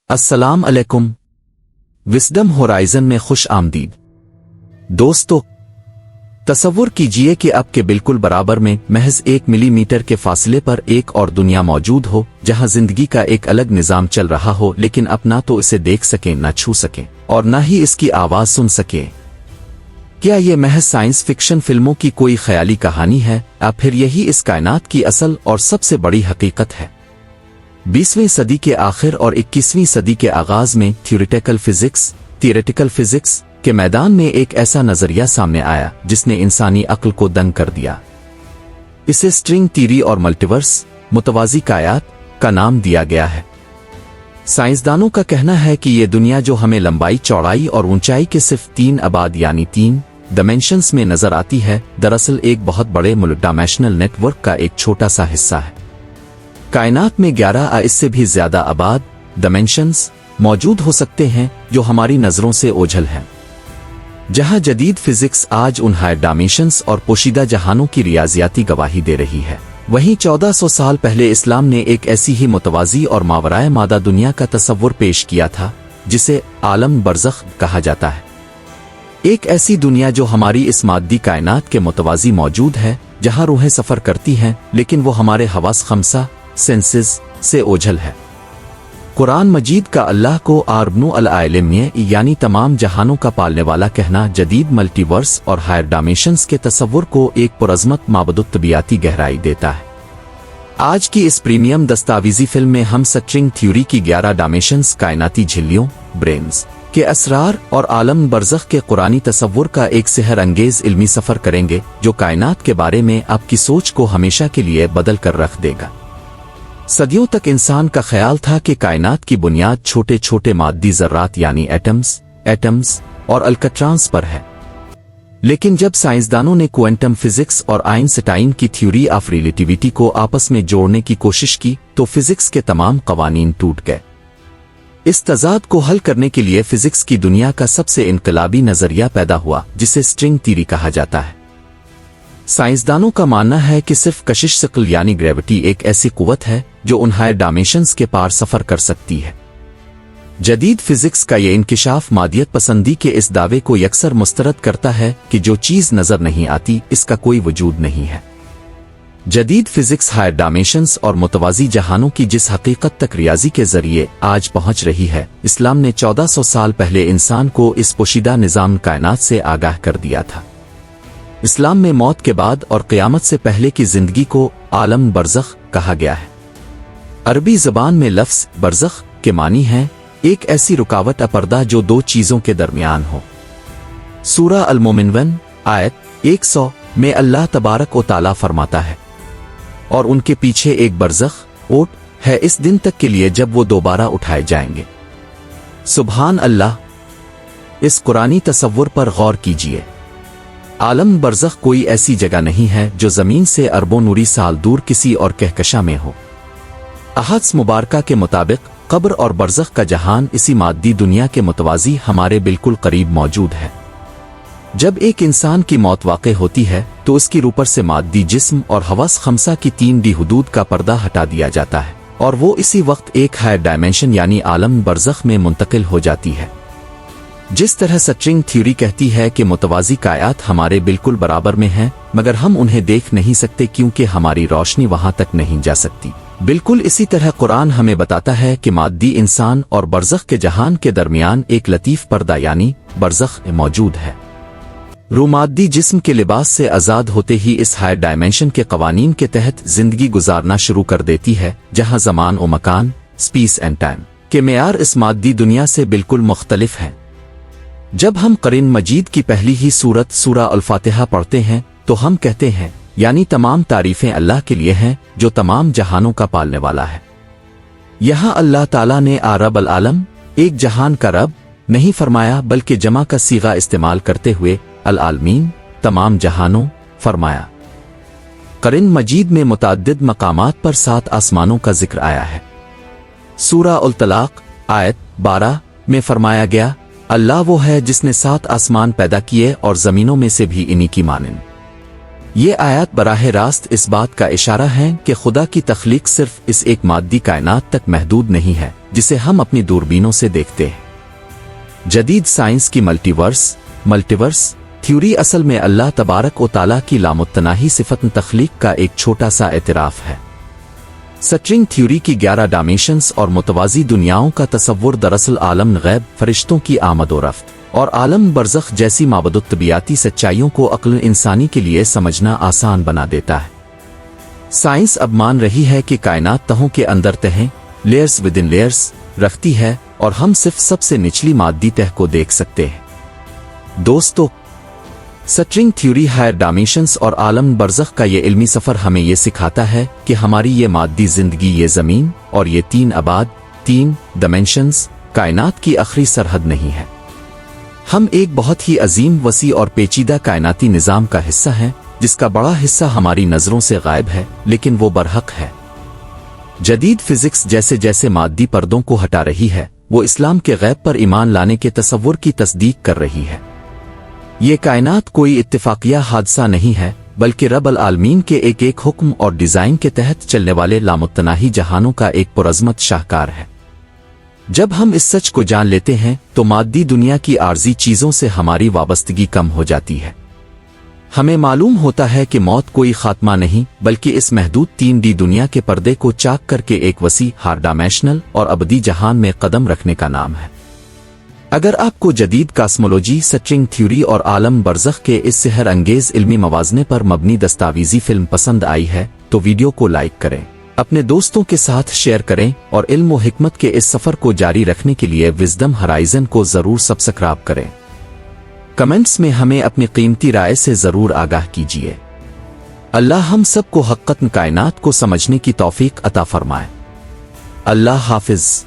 अस्सलाम अलैकुम। Wisdom horizon में खुश आमदीद। दोस्तों, तसव्वुर कीजिए कि आपके बिल्कुल बराबर में महज 1 मिलीमीटर के फासले पर एक और दुनिया मौजूद हो जहां जिंदगी का एक अलग निजाम चल रहा हो, लेकिन आप ना तो इसे देख सकें, ना छू सकें और ना ही इसकी आवाज सुन सकें। क्या ये महज साइंस फिक्शन फिल्मों की कोई ख्याली कहानी है या फिर यही इस कायनात की असल और सबसे बड़ी हकीकत है? 20वीं सदी के आखिर और 21वीं सदी के आगाज में थियोरेटिकल फिजिक्स के मैदान में एक ऐसा नजरिया सामने आया जिसने इंसानी अक्ल को दंग कर दिया। इसे स्ट्रिंग थ्योरी और मल्टीवर्स मुतवाज़ी कायनात का नाम दिया गया है। साइंसदानों का कहना है कि ये दुनिया जो हमें लंबाई, चौड़ाई और ऊंचाई के सिर्फ 3 आबाद यानी 3 डायमेंशंस में नजर आती है, दरअसल एक बहुत बड़े मल्टीडायमेंशनल नेटवर्क का एक छोटा सा हिस्सा है। कायनात में 11 या इससे भी ज्यादा आबाद डायमेंशंस मौजूद हो सकते हैं जो हमारी नजरों से ओझल हैं। जहां जदीद फिजिक्स आज उन हायर डायमेंशंस और पोशीदा जहानों की रियाजियाती गवाही दे रही है, वहीं 1400 साल पहले इस्लाम ने एक ऐसी ही मुतवाज़ी और मावराए मादा दुनिया का तसव्वुर पेश किया था जिसे आलम बरज़ख कहा जाता है। एक ऐसी दुनिया जो हमारी इस मादी कायनात के मुतवाज़ी मौजूद है, जहां रूहें सफर करती हैं लेकिन वो हमारे हवास खमसा सेंसेस से ओझल है। कुरान मजीद का अल्लाह को आरबनु अल-आलम यानी तमाम जहानों का पालने वाला कहना जदीद मल्टीवर्स और हायर डायमेंशंस के तसव्वुर को एक पुरअज़मत माबदुत्तबियाती गहराई देता है। आज की इस प्रीमियम दस्तावेजी फिल्म में हम स्ट्रिंग थ्योरी की 11 डायमेंशंस, कायनाती झिल्लियों, ब्रेन्स के असरार और आलम बरज़ख के कुरानी तसव्वुर का एक सेहर अंगेज इल्मी सफर करेंगे जो कायनात के बारे में आपकी सोच को हमेशा के लिए बदल कर रख देगा। सदियों तक इंसान का ख्याल था कि कायनात की बुनियाद छोटे छोटे मादी ज़र्रात यानी एटम्स और अल्कट्रॉन्स पर है, लेकिन जब साइंसदानों ने क्वांटम फिजिक्स और आइंस्टाइन की थ्योरी ऑफ रिलेटिविटी को आपस में जोड़ने की कोशिश की तो फिजिक्स के तमाम कवानीन टूट गए। इस तजाद को हल करने के लिए फिजिक्स की दुनिया का सबसे इनकलाबी नजरिया पैदा हुआ जिसे स्ट्रिंग थ्योरी कहा जाता है। साइंसदानों का मानना है कि सिर्फ कशिश शकल यानी ग्रेविटी एक ऐसी कुव्वत है जो उन हायर डायमेंशंस के पार सफर कर सकती है। जदीद फिजिक्स का ये इंकिशाफ मादियत पसंदी के इस दावे को यकसर मुस्तरद करता है कि जो चीज नजर नहीं आती इसका कोई वजूद नहीं है। जदीद फिजिक्स हायर डायमेंशंस और मुतवाज़ी जहानों की जिस हकीकत तक रियाजी के जरिए आज पहुंच रही है, इस्लाम ने 1400 साल पहले इंसान को इस पोशीदा निजाम कायनात से आगाह कर दिया था। इस्लाम में मौत के बाद और क़यामत से पहले की जिंदगी को आलम बरज़ख कहा गया है। अरबी ज़बान में लफ्ज़ बरज़ख के मानी है एक ऐसी रुकावट अपर्दा जो दो चीज़ों के दरमियान हो। सूरा अल-मोमिनून आयत 100 में अल्लाह तबारक व तआला फरमाता है, और उनके पीछे एक बरज़ख ओट है इस दिन तक के लिए जब वो दोबारा उठाए जाएंगे। सुभान अल्लाह। इस कुरानी तसव्वुर पर गौर कीजिए। आलम बरज़ख कोई ऐसी जगह नहीं है जो ज़मीन से अरबों नूरी साल दूर किसी और कहकशा में हो। अहदस मुबारका के मुताबिक कब्र और बरज़ख का जहान इसी मादी दुनिया के मुतवाज़ी हमारे बिल्कुल करीब मौजूद है। जब एक इंसान की मौत वाक़े होती है तो उसकी रूह पर से मादी जिस्म और हवास खमसा की 3D हुदूद का पर्दा हटा दिया जाता है और वो इसी वक्त एक हायर डायमेंशन यानी आलम बरज़ख में मुंतकिल हो जाती है। जिस तरह स्ट्रिंग थ्योरी कहती है कि मुतवाज़ी कायनात हमारे बिल्कुल बराबर में है मगर हम उन्हें देख नहीं सकते क्योंकि हमारी रोशनी वहां तक नहीं जा सकती, बिल्कुल इसी तरह कुरान हमें बताता है कि मादी इंसान और बरज़ख के जहान के दरमियान एक लतीफ़ पर्दा यानी बरज़ख मौजूद है। रूह मादी जिस्म के लिबास से आज़ाद होते ही इस हायर डायमेंशन के कवानीन के तहत जिंदगी गुजारना शुरू कर देती है, जहां ज़मान और मकान स्पेस एंड टाइम के मेयार इस मादी दुनिया से बिल्कुल मुख्तलिफ हैं। जब हम कुरान मजीद की पहली ही सूरत सूरा अल-फातिहा पढ़ते हैं तो हम कहते हैं यानी तमाम तारीफें अल्लाह के लिए हैं जो तमाम जहानों का पालने वाला है। यहाँ अल्लाह ताला ने रब अल आलम एक जहान का रब नहीं फरमाया बल्कि जमा का सीगा इस्तेमाल करते हुए अल आलमीन तमाम जहानों फरमाया। कुरान मजीद में मुतअद्दिद मकामात पर 7 आसमानों का जिक्र आया है। सूरा अल तलाक आयत 12 में फरमाया गया, अल्लाह वो है जिसने 7 आसमान पैदा किए और जमीनों में से भी इन्हीं की मानिंद। یہ آیات براہ راست اس بات کا اشارہ ہیں کہ خدا کی تخلیق صرف اس ایک مادی کائنات تک محدود نہیں ہے جسے ہم اپنی دوربینوں سے دیکھتے ہیں۔ جدید سائنس کی ملٹیورس تھیوری اصل میں اللہ تبارک و تعالیٰ کی لامتناہی صفت تخلیق کا ایک چھوٹا سا اعتراف ہے۔ سٹرنگ تھیوری کی 11 ڈائمینشنز اور متوازی دنیاؤں کا تصور دراصل عالم غیب، فرشتوں کی آمد و رفت اور عالم برزخ جیسی مابعدالطبیعتی سچائیوں کو عقل انسانی کے لیے سمجھنا آسان بنا دیتا ہے۔ سائنس اب مان رہی ہے کہ کائنات تہوں کے اندر تہیں، لیئرز ودن لیئرز رکھتی ہے اور ہم صرف سب سے نچلی مادی تہ کو دیکھ سکتے ہیں۔ دوستو، سٹرنگ تھیوری ہائر ڈائمینشنز اور عالم برزخ کا یہ علمی سفر ہمیں یہ سکھاتا ہے کہ ہماری یہ مادی زندگی، یہ زمین اور یہ 3 ڈائمینشنز کائنات کی آخری سرحد نہیں ہے۔ ہم ایک بہت ہی عظیم، وسیع اور پیچیدہ کائناتی نظام کا حصہ ہیں جس کا بڑا حصہ ہماری نظروں سے غائب ہے، لیکن وہ برحق ہے۔ جدید فزکس جیسے جیسے مادی پردوں کو ہٹا رہی ہے، وہ اسلام کے غیب پر ایمان لانے کے تصور کی تصدیق کر رہی ہے۔ یہ کائنات کوئی اتفاقیہ حادثہ نہیں ہے، بلکہ رب العالمین کے ایک حکم اور ڈیزائن کے تحت چلنے والے لامتناہی جہانوں کا ایک پرعظمت شاہکار ہے۔ جب ہم اس سچ کو جان لیتے ہیں تو مادی دنیا کی عارضی چیزوں سے ہماری وابستگی کم ہو جاتی ہے۔ ہمیں معلوم ہوتا ہے کہ موت کوئی خاتمہ نہیں، بلکہ اس محدود 3D دنیا کے پردے کو چاک کر کے ایک وسیع، ہار ڈائمینشنل اور ابدی جہان میں قدم رکھنے کا نام ہے۔ اگر آپ کو جدید کاسمولوجی، سٹرنگ تھیوری اور عالم برزخ کے اس سحر انگیز علمی موازنے پر مبنی دستاویزی فلم پسند آئی ہے تو ویڈیو کو لائک کریں، اپنے دوستوں کے ساتھ شیئر کریں اور علم و حکمت کے اس سفر کو جاری رکھنے کے لیے وزڈم ہرائزن کو ضرور سبسکرائب کریں۔ کمنٹس میں ہمیں اپنی قیمتی رائے سے ضرور آگاہ کیجیے۔ اللہ ہم سب کو حقیقت کائنات کو سمجھنے کی توفیق عطا فرمائے۔ اللہ حافظ۔